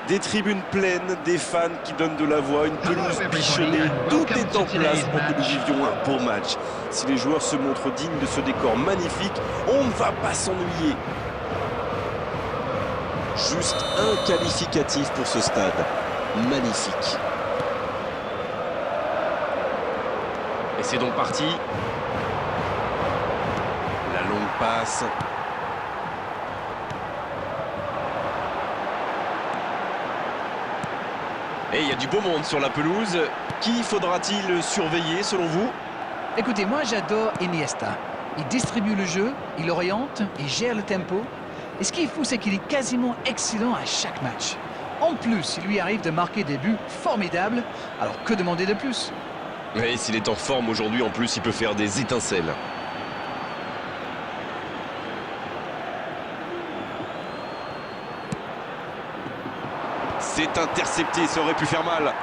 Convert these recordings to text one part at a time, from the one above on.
Des tribunes pleines, des fans qui donnent de la voix, une pelouse bichonnée, tout est en place pour que nous vivions un beau match. Si les joueurs se montrent dignes de ce décor magnifique, on ne va pas s'ennuyer. Juste un qualificatif pour ce stade. Magnifique. Et c'est donc parti. La longue passe. Et il y a du beau monde sur la pelouse. Qui faudra-t-il surveiller selon vous? Écoutez, moi j'adore Iniesta. Il distribue le jeu, il oriente, il gère le tempo. Et ce qui est fou, c'est qu'il est quasiment excellent à chaque match. En plus, il lui arrive de marquer des buts formidables. Alors que demander de plus? Et s'il est en forme aujourd'hui, en plus, il peut faire des étincelles. C'est intercepté, ça aurait pu faire mal.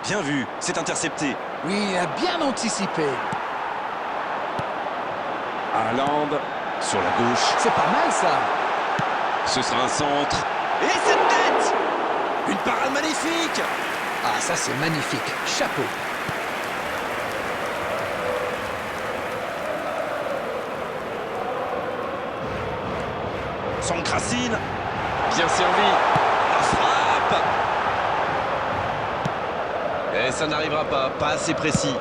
Bien vu, c'est intercepté. Oui, il a bien anticipé. Haaland, sur la gauche. C'est pas mal ça. Ce sera un centre. Et cette tête! Une parade magnifique! Ah, ça c'est magnifique. Chapeau. Sankrasine. Bien servi. La frappe! Et ça n'arrivera pas, pas assez précis.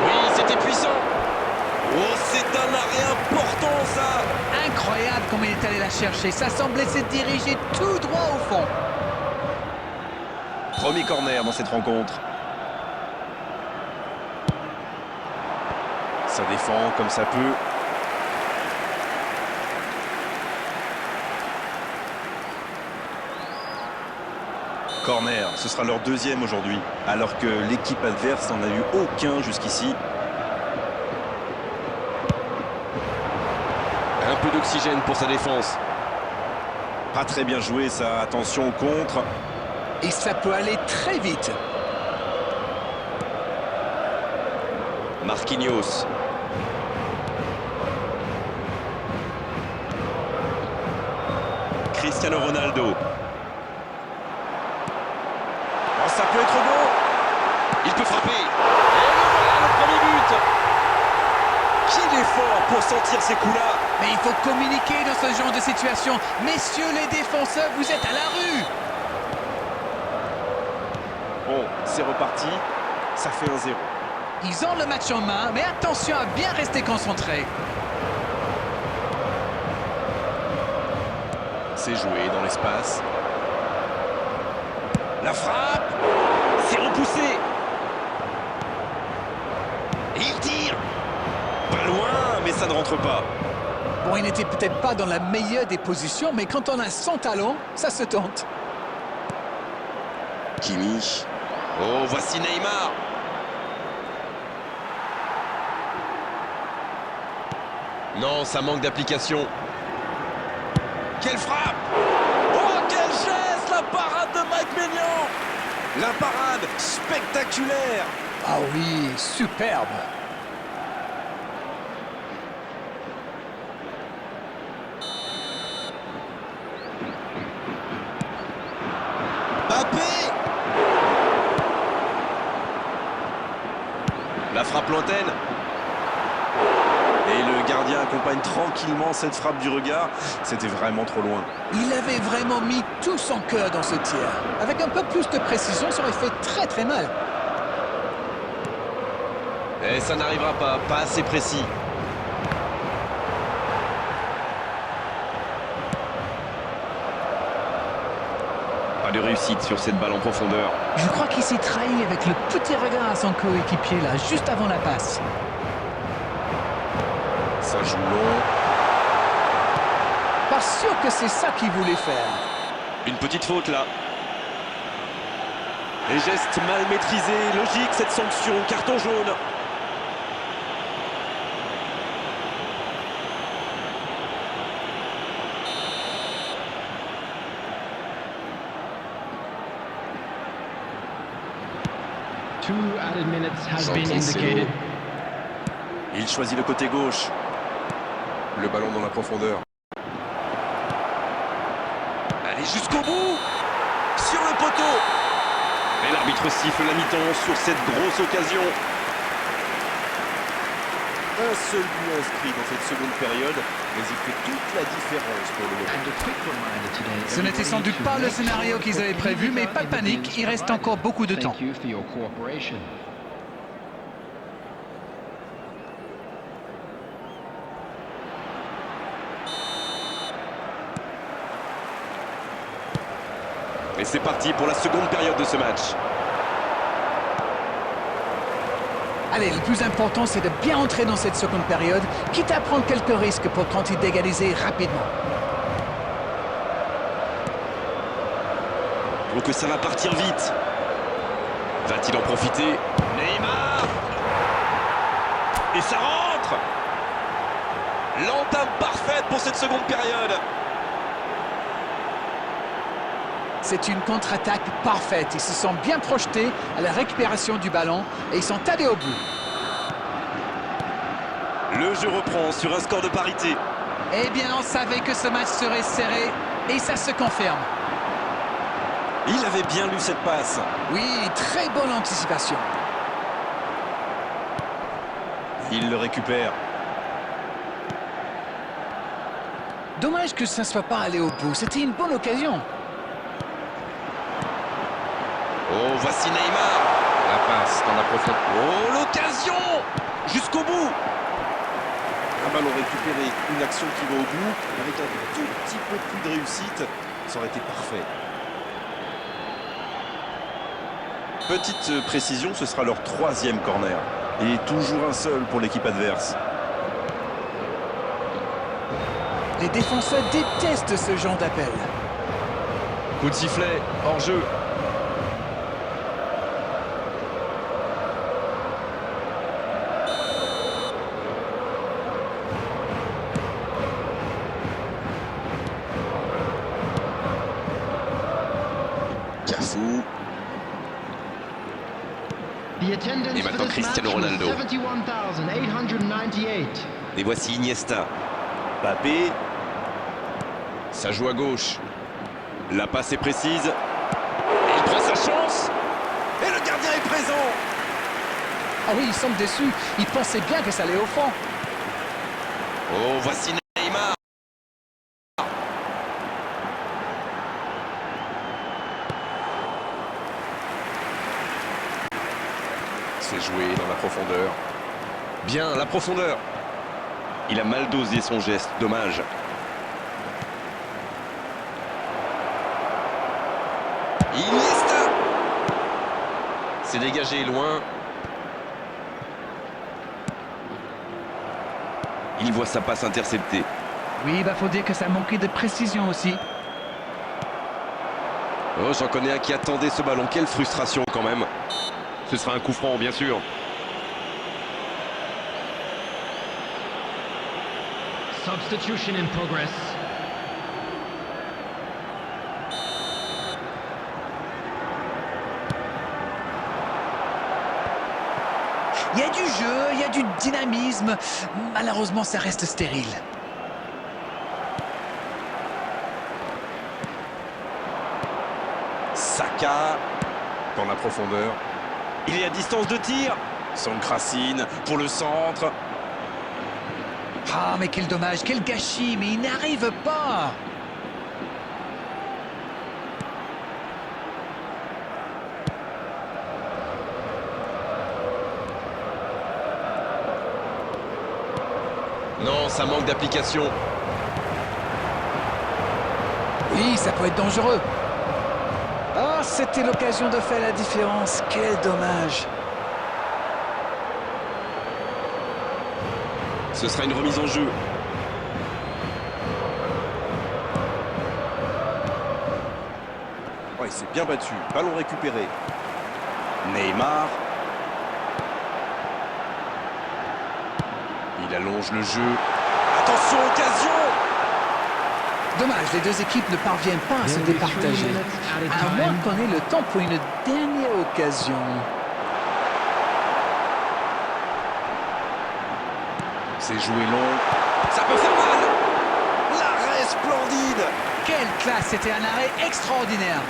Oui, c'était puissant. Oh, c'est un arrêt important, ça! Incroyable comme il est allé la chercher. Ça semblait se diriger tout droit au fond. Premier corner dans cette rencontre. Ça défend comme ça peut. Corner, ce sera leur deuxième aujourd'hui, alors que l'équipe adverse n'en a eu aucun jusqu'ici. Un peu d'oxygène pour sa défense. Pas très bien joué ça, attention au contre. Et ça peut aller très vite. Marquinhos. Cristiano Ronaldo. Oh, ça peut être bon. Il peut frapper. Et le voilà, le premier but. Qu'il est fort pour sentir ces coups-là. Mais il faut communiquer dans ce genre de situation. Messieurs les défenseurs, vous êtes à la rue. Bon, c'est reparti. Ça fait 1-0. Ils ont le match en main, mais attention à bien rester concentré. C'est joué dans l'espace. La frappe. C'est repoussé. Et il tire. Pas loin, mais ça ne rentre pas. Bon, il n'était peut-être pas dans la meilleure des positions, mais quand on a son talent, ça se tente. Kimi. Oh, voici Neymar. Non, ça manque d'application. Quelle frappe! Oh, quel geste! La parade de Mike Maignan! La parade spectaculaire! Ah oui, superbe. Mbappé! La frappe lointaine. Et le gardien accompagne tranquillement cette frappe du regard. C'était vraiment trop loin. Il avait vraiment mis tout son cœur dans ce tir. Avec un peu plus de précision, ça aurait fait très très mal. Et ça n'arrivera pas, pas assez précis. Pas de réussite sur cette balle en profondeur. Je crois qu'il s'est trahi avec le petit regard à son coéquipier là, juste avant la passe. Ça joue long. Pas sûr que c'est ça qu'il voulait faire. Une petite faute là. Les gestes mal maîtrisés, logique cette sanction, carton jaune. Il choisit le côté gauche. Le ballon dans la profondeur. Allez, Et jusqu'au bout, sur le poteau. Et l'arbitre siffle la mi-temps sur cette grosse occasion. Un seul but inscrit dans cette seconde période, mais il fait toute la différence pour le moment. Ce n'était sans doute pas le scénario qu'ils avaient prévu, mais pas de panique, il reste encore beaucoup de temps. Et c'est parti pour la seconde période de ce match. Allez, le plus important, c'est de bien entrer dans cette seconde période, quitte à prendre quelques risques pour tenter d'égaliser rapidement. Donc ça va partir vite. Va-t-il en profiter? Neymar! Et ça rentre! L'entame parfaite pour cette seconde période. C'est une contre-attaque parfaite. Ils se sont bien projetés à la récupération du ballon et ils sont allés au bout. Le jeu reprend sur un score de parité. Eh bien, on savait que ce match serait serré et ça se confirme. Il avait bien lu cette passe. Oui, très bonne anticipation. Il le récupère. Dommage que ça ne soit pas allé au bout. C'était une bonne occasion. Oh, voici Neymar. La passe dans la profondeur. Oh, l'occasion! Jusqu'au bout. Un ballon récupéré, une action qui va au bout, avec un tout petit peu plus de réussite, ça aurait été parfait. Petite précision, ce sera leur 3e corner. Et toujours un seul pour l'équipe adverse. Les défenseurs détestent ce genre d'appel. Coup de sifflet, hors jeu. Cafou. Et maintenant Cristiano Ronaldo. Et voici Iniesta. Mbappé. Ça joue à gauche. La passe est précise. Et il prend sa chance. Et le gardien est présent. Ah oui, ils sont déçus. Ils pensaient bien que ça allait au fond. Oh, voici Neymar. C'est joué dans la profondeur. Bien, la profondeur. Il a mal dosé son geste, dommage. Iniesta. C'est dégagé loin. Il voit sa passe interceptée. Oui, faut dire que ça manquait de précision aussi. Oh, j'en connais un qui attendait ce ballon. Quelle frustration quand même. Ce sera un coup franc, bien sûr. Substitution in progress. Il y a du jeu, il y a du dynamisme. Malheureusement, ça reste stérile. Saka dans la profondeur. Il est à distance de tir. Sankrasine pour le centre. Ah, mais quel dommage, quel gâchis, mais il n'arrive pas. Non, ça manque d'application. Oui, ça peut être dangereux. Ah, c'était l'occasion de faire la différence. Quel dommage. Ce sera une remise en jeu. Ouais, il s'est bien battu. Ballon récupéré. Neymar. Il allonge le jeu. Attention, occasion! Dommage, les deux équipes ne parviennent pas à se départager. À moins qu'on ait le temps pour une dernière occasion. C'est joué long. Ça peut faire mal. L'arrêt C'est splendide. Quelle classe, c'était un arrêt extraordinaire.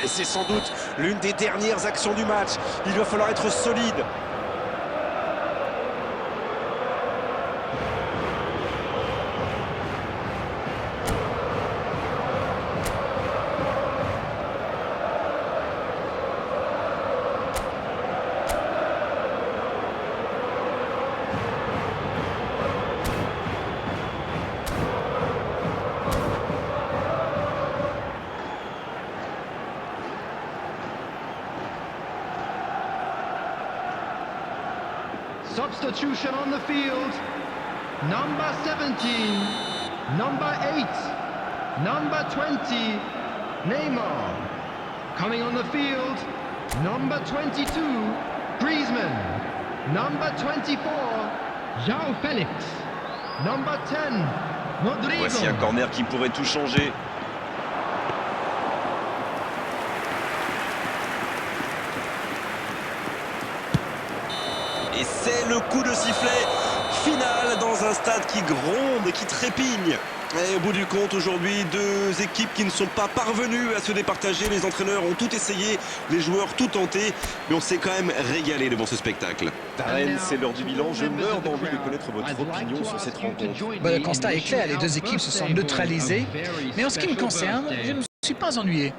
Et c'est sans doute l'une des dernières actions du match. Il va falloir être solide. Substitution on the field. Number 17, number 8, number 20, Neymar. Coming on the field, number 22, Griezmann. Number 24, João Félix. Number 10, Rodrigo. Voici un corner qui pourrait tout changer. Et c'est le coup de sifflet final dans un stade qui gronde et qui trépigne. Et au bout du compte, aujourd'hui, deux équipes qui ne sont pas parvenues à se départager. Les entraîneurs ont tout essayé, les joueurs tout tenté, mais on s'est quand même régalé devant ce spectacle. Darren, c'est l'heure du bilan. Je meurs d'envie de connaître votre opinion sur cette rencontre. Le constat est clair, les deux équipes se sont neutralisées. Mais en ce qui me concerne, je ne me suis pas ennuyé.